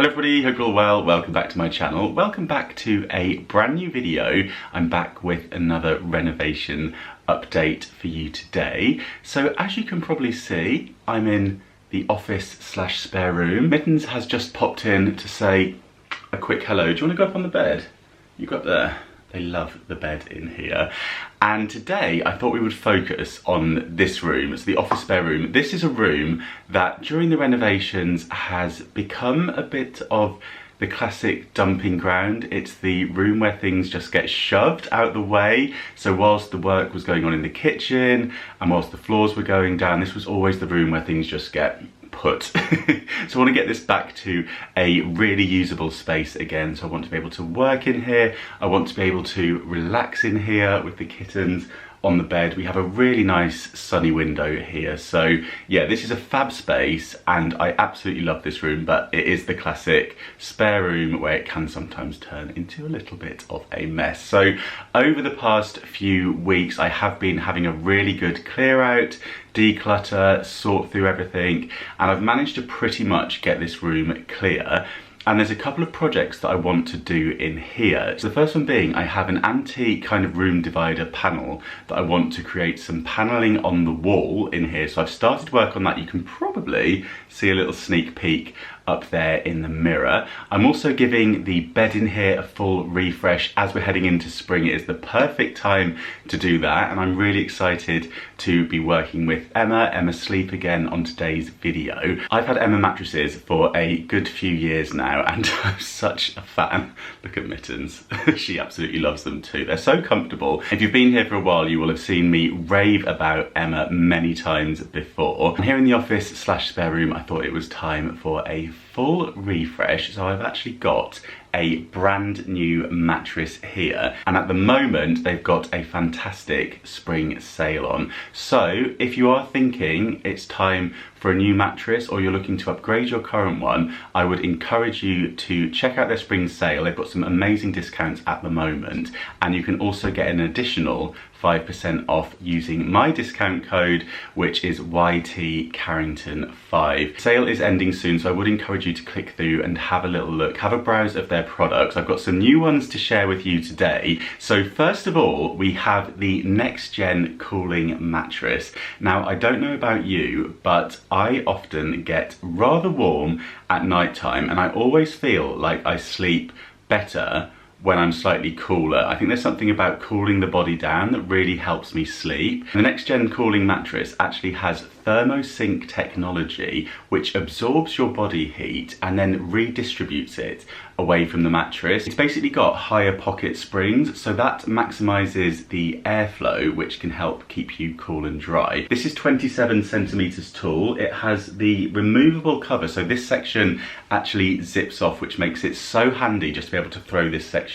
Hello everybody, hope you're all well. Welcome back to my channel. Welcome back to a brand new video. I'm back with another renovation update for you today. So as you can probably see, I'm in the office/spare room. Mittens has just popped in to say a quick hello. Do you want to go up on the bed? You got there. They love the bed in here. And today I thought we would focus on this room. It's the office spare room. This is a room that during the renovations has become a bit of the classic dumping ground. It's the room where things just get shoved out the way. So whilst the work was going on in the kitchen and whilst the floors were going down, this was always the room where things just get put. So I want to get this back to a really usable space again. So I want to be able to work in here. I want to be able to relax in here with the kittens on the bed. We have a really nice sunny window here. So yeah, this is a fab space and I absolutely love this room, but it is the classic spare room where it can sometimes turn into a little bit of a mess. So over the past few weeks, I have been having a really good clear out, declutter, sort through everything, and I've managed to pretty much get this room clear. And there's a couple of projects that I want to do in here. So the first one being, I have an antique kind of room divider panel that I want to create some paneling on the wall in here. So I've started work on that. You can probably see a little sneak peek up there in the mirror. I'm also giving the bed in here a full refresh. As we're heading into spring, it is the perfect time to do that, and I'm really excited to be working with Emma Sleep again on today's video. I've had Emma mattresses for a good few years now and I'm such a fan. Look at Mittens. She absolutely loves them too. They're so comfortable. If you've been here for a while, you will have seen me rave about Emma many times before. And here in the office/spare room, I thought it was time for a full refresh. So I've actually got a brand new mattress here, and at the moment they've got a fantastic spring sale on. So if you are thinking it's time for a new mattress or you're looking to upgrade your current one, I would encourage you to check out their spring sale. They've got some amazing discounts at the moment, and you can also get an additional 5% off using my discount code, which is YTCarrington5. Sale is ending soon, so I would encourage you to click through and have a little look, have a browse of their products. I've got some new ones to share with you today. So first of all, we have the next gen cooling mattress. Now, I don't know about you, but I often get rather warm at night time, and I always feel like I sleep better when I'm slightly cooler. I think there's something about cooling the body down that really helps me sleep. The next gen cooling mattress actually has thermosync technology, which absorbs your body heat and then redistributes it away from the mattress. It's basically got higher pocket springs, so that maximizes the airflow, which can help keep you cool and dry. This is 27 centimeters tall. It has the removable cover, so this section actually zips off, which makes it so handy just to be able to throw this section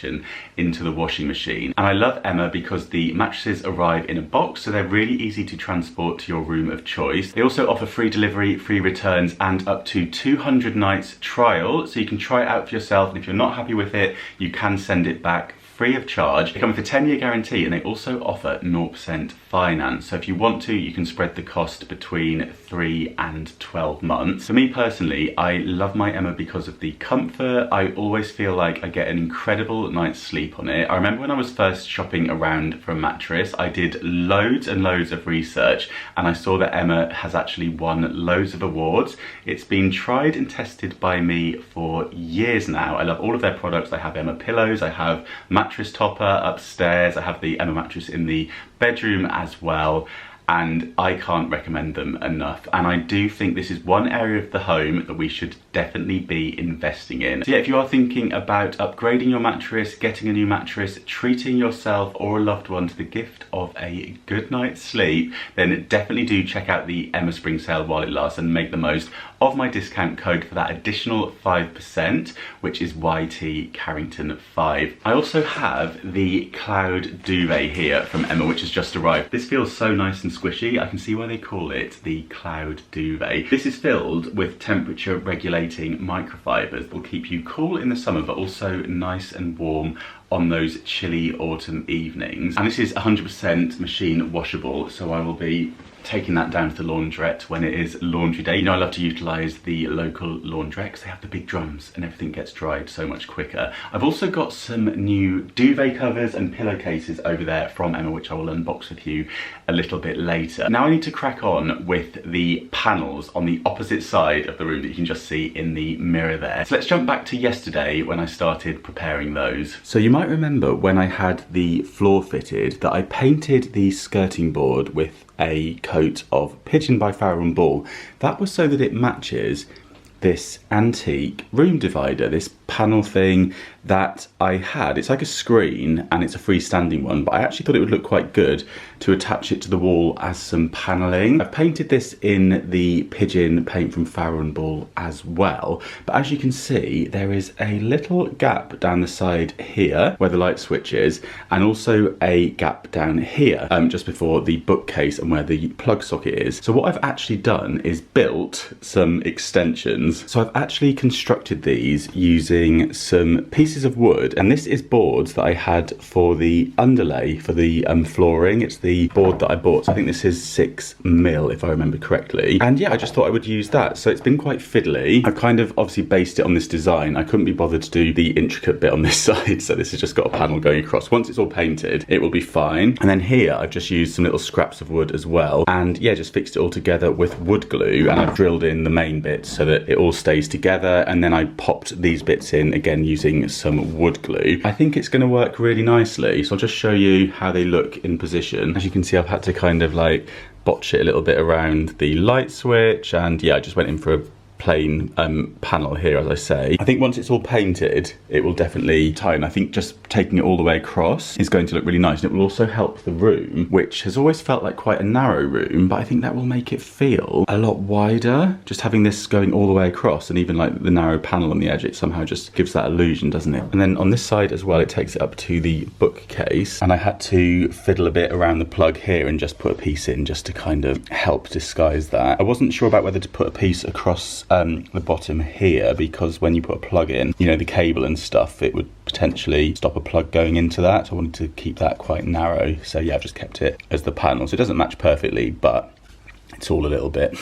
into the washing machine. And I love Emma because the mattresses arrive in a box, so they're really easy to transport to your room of choice. They also offer free delivery, free returns, and up to 200 nights trial, so you can try it out for yourself, and if you're not happy with it, you can send it back free of charge. They come with a 10-year guarantee, and they also offer 0% finance. So if you want to, you can spread the cost between 3 and 12 months. For me personally, I love my Emma because of the comfort. I always feel like I get an incredible night's sleep on it. I remember when I was first shopping around for a mattress, I did loads and loads of research, and I saw that Emma has actually won loads of awards. It's been tried and tested by me for years now. I love all of their products. I have Emma pillows, I have mattress topper upstairs, I have the Emma mattress in the bedroom as well, and I can't recommend them enough. And I do think this is one area of the home that we should definitely be investing in. So yeah, if you are thinking about upgrading your mattress, getting a new mattress, treating yourself or a loved one to the gift of a good night's sleep, then definitely do check out the Emma Spring Sale while it lasts and make the most of my discount code for that additional 5%, which is YTCarrington5. I also have the Cloud Duvet here from Emma, which has just arrived. This feels so nice and squishy. I can see why they call it the Cloud Duvet. This is filled with temperature regulating microfibers that will keep you cool in the summer, but also nice and warm on those chilly autumn evenings. And this is 100% machine washable, so I will be taking that down to the laundrette when it is laundry day. You know, I love to utilise the local laundrette because they have the big drums and everything gets dried so much quicker. I've also got some new duvet covers and pillowcases over there from Emma, which I will unbox with you a little bit later. Now I need to crack on with the panels on the opposite side of the room that you can just see in the mirror there. So let's jump back to yesterday when I started preparing those. So you might remember when I had the floor fitted that I painted the skirting board with a coat of Pigeon by Farrow & Ball. That was so that it matches this antique room divider, this panel thing that I had. It's like a screen and it's a freestanding one, but I actually thought it would look quite good to attach it to the wall as some paneling. I've painted this in the Pigeon paint from Farrow & Ball as well, but as you can see there is a little gap down the side here where the light switch is, and also a gap down here just before the bookcase and where the plug socket is. So what I've actually done is built some extensions. So I've actually constructed these using some pieces of wood, and this is boards that I had for the underlay for the flooring. It's the board that I bought, so I think this is 6mm if I remember correctly, and yeah, I just thought I would use that. So it's been quite fiddly. I've kind of obviously based it on this design. I couldn't be bothered to do the intricate bit on this side, so this has just got a panel going across. Once it's all painted it will be fine. And then here I've just used some little scraps of wood as well, and yeah, just fixed it all together with wood glue, and I've drilled in the main bits so that it all stays together, and then I popped these bits in again using some wood glue. I think it's going to work really nicely, so I'll just show you how they look in position. As you can see, I've had to kind of like botch it a little bit around the light switch, and yeah, I just went in for a plain panel here, as I say. I think once it's all painted it will definitely tie in. I think just taking it all the way across is going to look really nice, and it will also help the room, which has always felt like quite a narrow room, but I think that will make it feel a lot wider. Just having this going all the way across, and even like the narrow panel on the edge, it somehow just gives that illusion, doesn't it? And then on this side as well, it takes it up to the bookcase, and I had to fiddle a bit around the plug here and just put a piece in just to kind of help disguise that. I wasn't sure about whether to put a piece across the bottom here, because when you put a plug in, you know, the cable and stuff, it would potentially stop a plug going into that. So I wanted to keep that quite narrow. So yeah, I've just kept it as the panel. So it doesn't match perfectly, but it's all a little bit.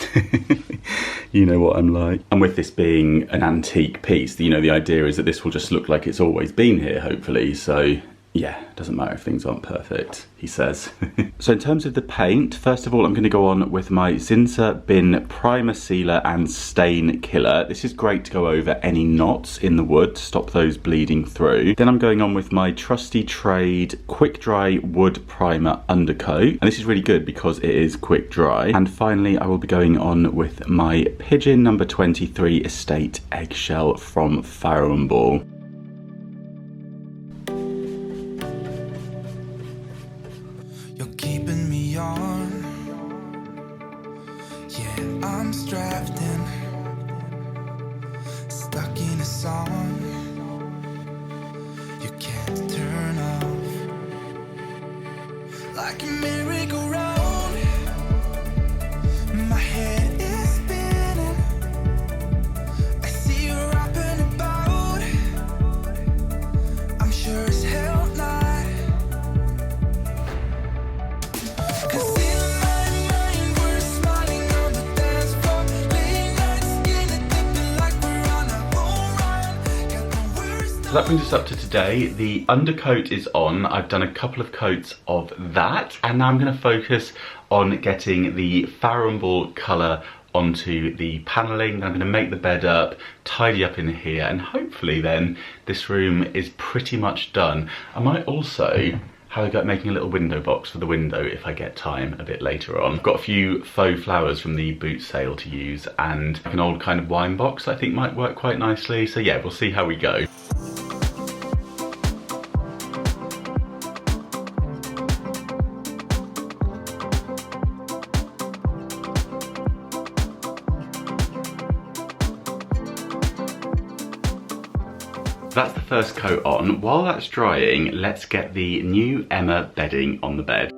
You know what I'm like. And with this being an antique piece, you know, the idea is that this will just look like it's always been here, hopefully. So yeah, it doesn't matter if things aren't perfect, he says. So in terms of the paint, first of all, I'm going to go on with my Zinsser Bin Primer Sealer and Stain Killer. This is great to go over any knots in the wood, to stop those bleeding through. Then I'm going on with my trusty trade Quick Dry Wood Primer Undercoat. And this is really good because it is quick dry. And finally, I will be going on with my Pigeon number 23 Estate Eggshell from Farrow & Ball. I'm strapped in, stuck in a song you can't turn off. Like a merry-go-round, my head is spinning. I see you rapping about, I'm sure as hell not. 'Cause so that brings us up to today. The undercoat is on. I've done a couple of coats of that, and now I'm going to focus on getting the Farrow & Ball colour onto the panelling. Then I'm going to make the bed up, tidy up in here, and hopefully then this room is pretty much done. I might also have a go at making a little window box for the window if I get time a bit later on. I've got a few faux flowers from the boot sale to use, and an old kind of wine box I think might work quite nicely. So yeah, we'll see how we go. That's the first coat on. While that's drying, let's get the new Emma bedding on the bed.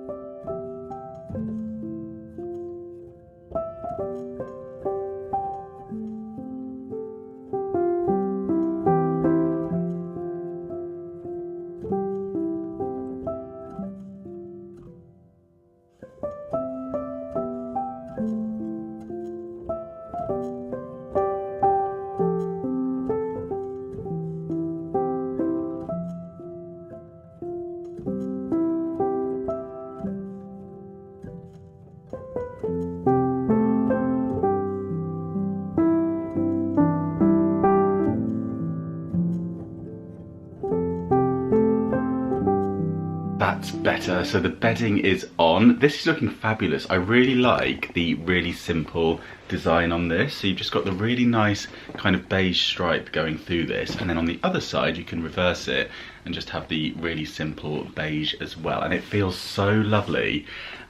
That's better. So the bedding is on. This is looking fabulous. I really like the really simple design on this. So you've just got the really nice kind of beige stripe going through this, and then on the other side you can reverse it and just have the really simple beige as well, and it feels so lovely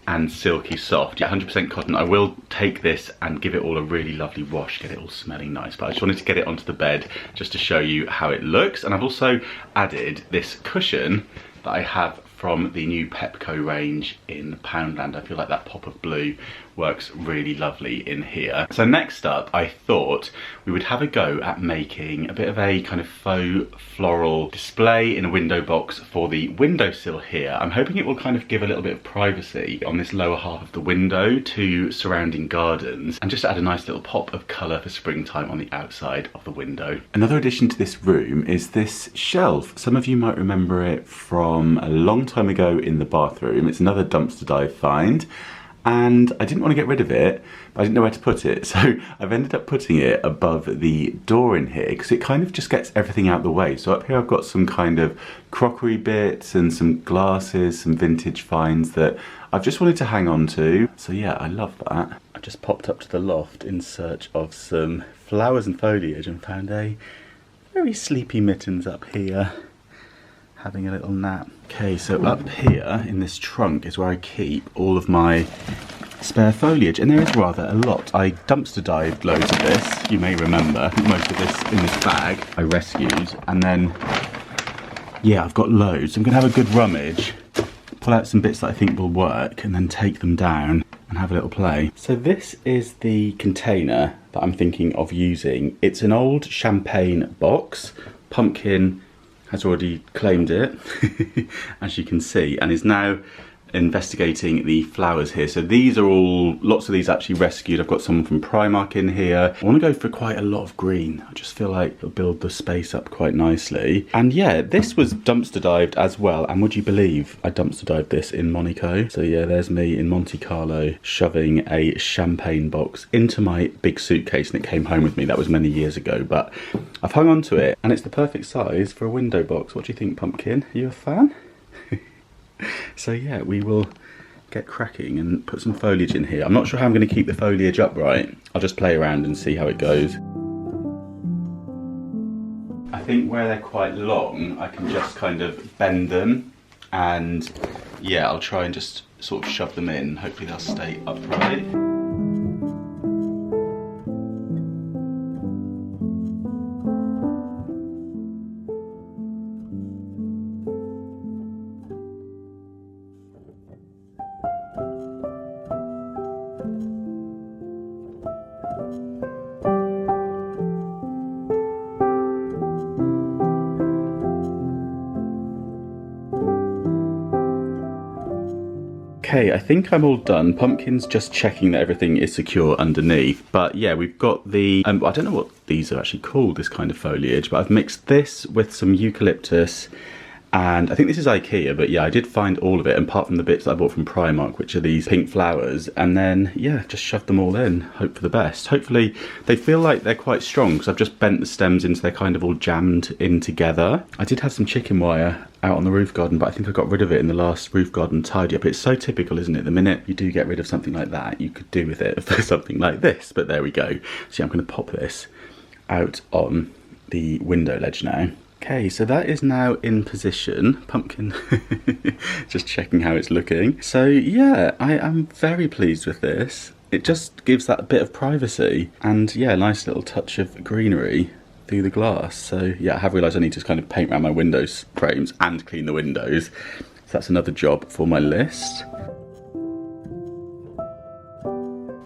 and silky soft. 100% cotton. I will take this and give it all a really lovely wash, get it all smelling nice, but I just wanted to get it onto the bed just to show you how it looks. And I've also added this cushion that I have from the new Pepco range in Poundland. I feel like that pop of blue works really lovely in here. So next up, I thought we would have a go at making a bit of a kind of faux floral display in a window box for the windowsill here. I'm hoping it will kind of give a little bit of privacy on this lower half of the window to surrounding gardens, and just add a nice little pop of colour for springtime on the outside of the window. Another addition to this room is this shelf. Some of you might remember it from a long time ago in the bathroom. It's another dumpster dive find, and I didn't want to get rid of it, but I didn't know where to put it, so I've ended up putting it above the door in here because it kind of just gets everything out the way. So up here I've got some kind of crockery bits and some glasses, some vintage finds that I've just wanted to hang on to. So yeah, I love that. I just popped up to the loft in search of some flowers and foliage and found a very sleepy Mittens up here, having a little nap. Okay, so up here in this trunk is where I keep all of my spare foliage, and there is rather a lot. I dumpster dived loads of this, you may remember. Most of this in this bag I rescued, and then yeah, I've got loads. I'm gonna have a good rummage, pull out some bits that I think will work, and then take them down and have a little play. So this is the container that I'm thinking of using. It's an old champagne box. Pumpkin has already claimed it, as you can see, and is now investigating the flowers here. So these are all, lots of these actually rescued. I've got some from Primark in here. I want to go for quite a lot of green. I just feel like it'll build the space up quite nicely. And yeah, this was dumpster dived as well. And would you believe I dumpster dived this in Monaco? So yeah, there's me in Monte Carlo shoving a champagne box into my big suitcase, and it came home with me. That was many years ago, but I've hung on to it and it's the perfect size for a window box. What do you think, Pumpkin? Are you a fan? So yeah, we will get cracking and put some foliage in here. I'm not sure how I'm going to keep the foliage upright. I'll just play around and see how it goes. I think where they're quite long, I can just kind of bend them, and yeah, I'll try and just sort of shove them in. Hopefully they'll stay upright. Okay, I think I'm all done. Pumpkin's just checking that everything is secure underneath. But yeah, we've got the, I don't know what these are actually called, this kind of foliage, but I've mixed this with some eucalyptus, and I think this is IKEA, but yeah, I did find all of it, apart from the bits that I bought from Primark, which are these pink flowers, and then yeah, just shoved them all in, hope for the best. Hopefully they feel like they're quite strong, because I've just bent the stems into, they're kind of all jammed in together. I did have some chicken wire out on the roof garden, but I think I got rid of it in the last roof garden tidy up. It's so typical, isn't it? The minute you do get rid of something like that, you could do with it for something like this, but there we go. So yeah, I'm going to pop this out on the window ledge now. Okay, so that is now in position. Pumpkin just checking how it's looking. So yeah, I am very pleased with this. It just gives that bit of privacy, and yeah, nice little touch of greenery through the glass. So yeah, I have realised I need to kind of paint around my windows frames and clean the windows. So that's another job for my list.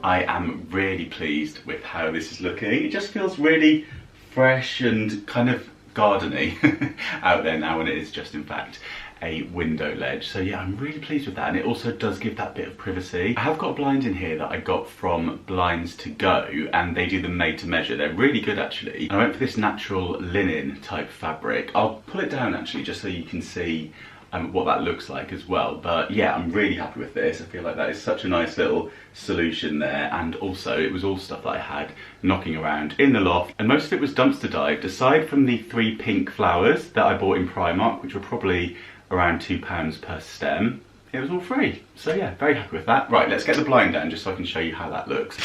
I am really pleased with how this is looking. It just feels really fresh and kind of gardeny out there now, and it is just in fact a window ledge. So yeah, I'm really pleased with that, and it also does give that bit of privacy. I have got a blind in here that I got from Blinds to Go, and they do them made to measure. They're really good actually. And I went for this natural linen type fabric. I'll pull it down actually just so you can see what that looks like as well. But yeah, I'm really happy with this. I feel like that is such a nice little solution there, and also it was all stuff that I had knocking around in the loft, and most of it was dumpster dived, aside from the 3 pink flowers that I bought in Primark, which were probably around £2 per stem. It was all free. So yeah, very happy with that. Right, let's get the blind down just so I can show you how that looks.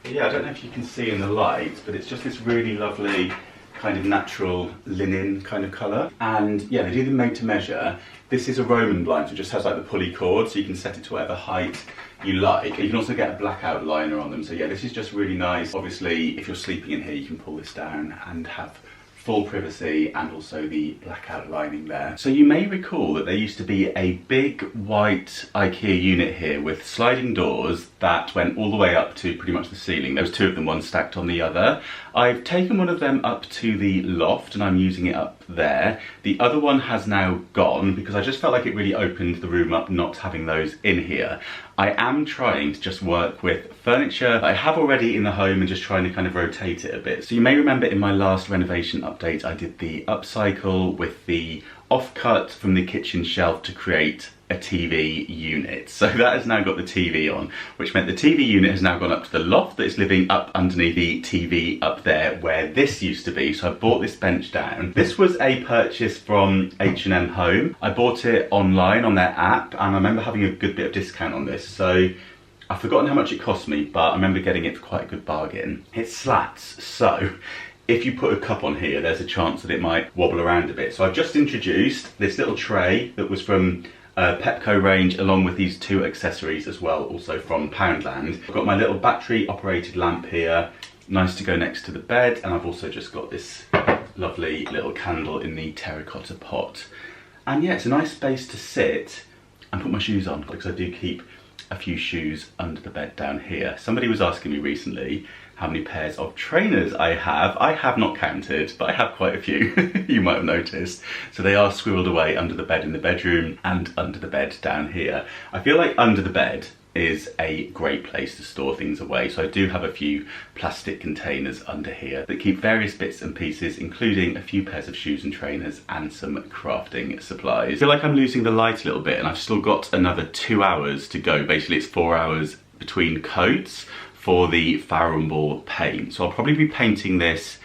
Yeah, I don't know if you can see in the light, but it's just this really lovely kind of natural linen kind of colour. And yeah, they do them made to measure. This is a Roman blind, so it just has like the pulley cord, so you can set it to whatever height you like. And you can also get a blackout liner on them. So yeah, this is just really nice. Obviously, if you're sleeping in here, you can pull this down and have full privacy and also the blackout lining there. So you may recall that there used to be a big white IKEA unit here with sliding doors that went all the way up to pretty much the ceiling. There was two of them, one stacked on the other. I've taken one of them up to the loft and I'm using it up there. The other one has now gone because I just felt like it really opened the room up not having those in here. I am trying to just work with furniture that I have already in the home and just trying to kind of rotate it a bit. So you may remember in my last renovation update I did the upcycle with the offcut from the kitchen shelf to create a TV unit. So that has now got the TV on, which meant the TV unit has now gone up to the loft that is living up underneath the TV up there where this used to be. So I bought this bench down. This was a purchase from H&M Home. I bought it online on their app and I remember having a good bit of discount on this. So I've forgotten how much it cost me, but I remember getting it for quite a good bargain. It slats, so if you put a cup on here, there's a chance that it might wobble around a bit. So I've just introduced this little tray that was from Pepco range, along with these two accessories as well, also from Poundland. I've got my little battery operated lamp here, nice to go next to the bed, and I've also just got this lovely little candle in the terracotta pot. And yeah, it's a nice space to sit and put my shoes on, because I do keep a few shoes under the bed down here. Somebody was asking me recently how many pairs of trainers I have. I have not counted, but I have quite a few, you might have noticed. So they are squirreled away under the bed in the bedroom and under the bed down here. I feel like under the bed is a great place to store things away. So I do have a few plastic containers under here that keep various bits and pieces, including a few pairs of shoes and trainers and some crafting supplies. I feel like I'm losing the light a little bit and I've still got another 2 hours to go. Basically, it's 4 hours between coats for the Farrow & Ball paint. So I'll probably be painting this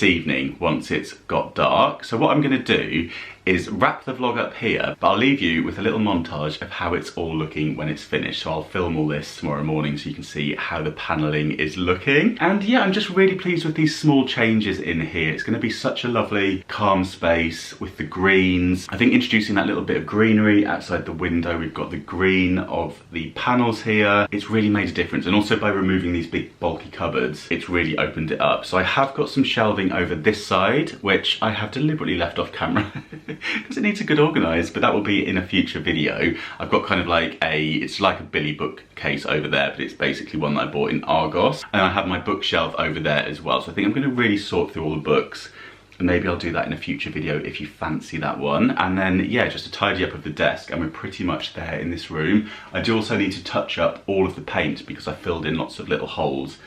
evening once it's got dark. So what I'm gonna do is wrap the vlog up here, but I'll leave you with a little montage of how it's all looking when it's finished. So I'll film all this tomorrow morning so you can see how the paneling is looking. And yeah, I'm just really pleased with these small changes in here. It's gonna be such a lovely, calm space with the greens. I think introducing that little bit of greenery outside the window, we've got the green of the panels here. It's really made a difference. And also by removing these big bulky cupboards, it's really opened it up. So I have got some shelving over this side, which I have deliberately left off camera because it needs a good organise, but that will be in a future video. I've got kind of like it's like a Billy bookcase over there, but it's basically one that I bought in Argos. And I have my bookshelf over there as well. So I think I'm going to really sort through all the books, and maybe I'll do that in a future video if you fancy that one. And then yeah, just a tidy up of the desk, and we're pretty much there in this room. I do also need to touch up all of the paint because I filled in lots of little holes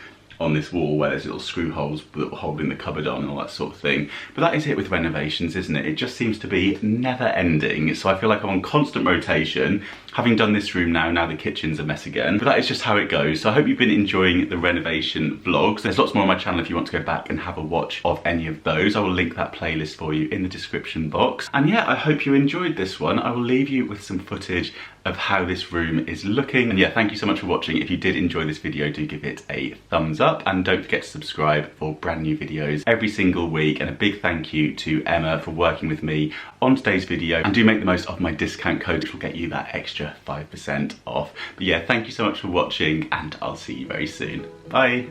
on this wall where there's little screw holes that will hold in the cupboard on and all that sort of thing. But that is it with renovations, isn't it? It just seems to be never ending. So I feel like I'm on constant rotation. Having done this room now the kitchen's a mess again. But that is just how it goes. So I hope you've been enjoying the renovation vlogs. There's lots more on my channel if you want to go back and have a watch of any of those. I will link that playlist for you in the description box. And yeah, I hope you enjoyed this one. I will leave you with some footage of how this room is looking. And yeah, thank you so much for watching. If you did enjoy this video, do give it a thumbs up and don't forget to subscribe for brand new videos every single week. And a big thank you to Emma for working with me on today's video, and do make the most of my discount code, which will get you that extra 5% off. But yeah, thank you so much for watching and I'll see you very soon. Bye.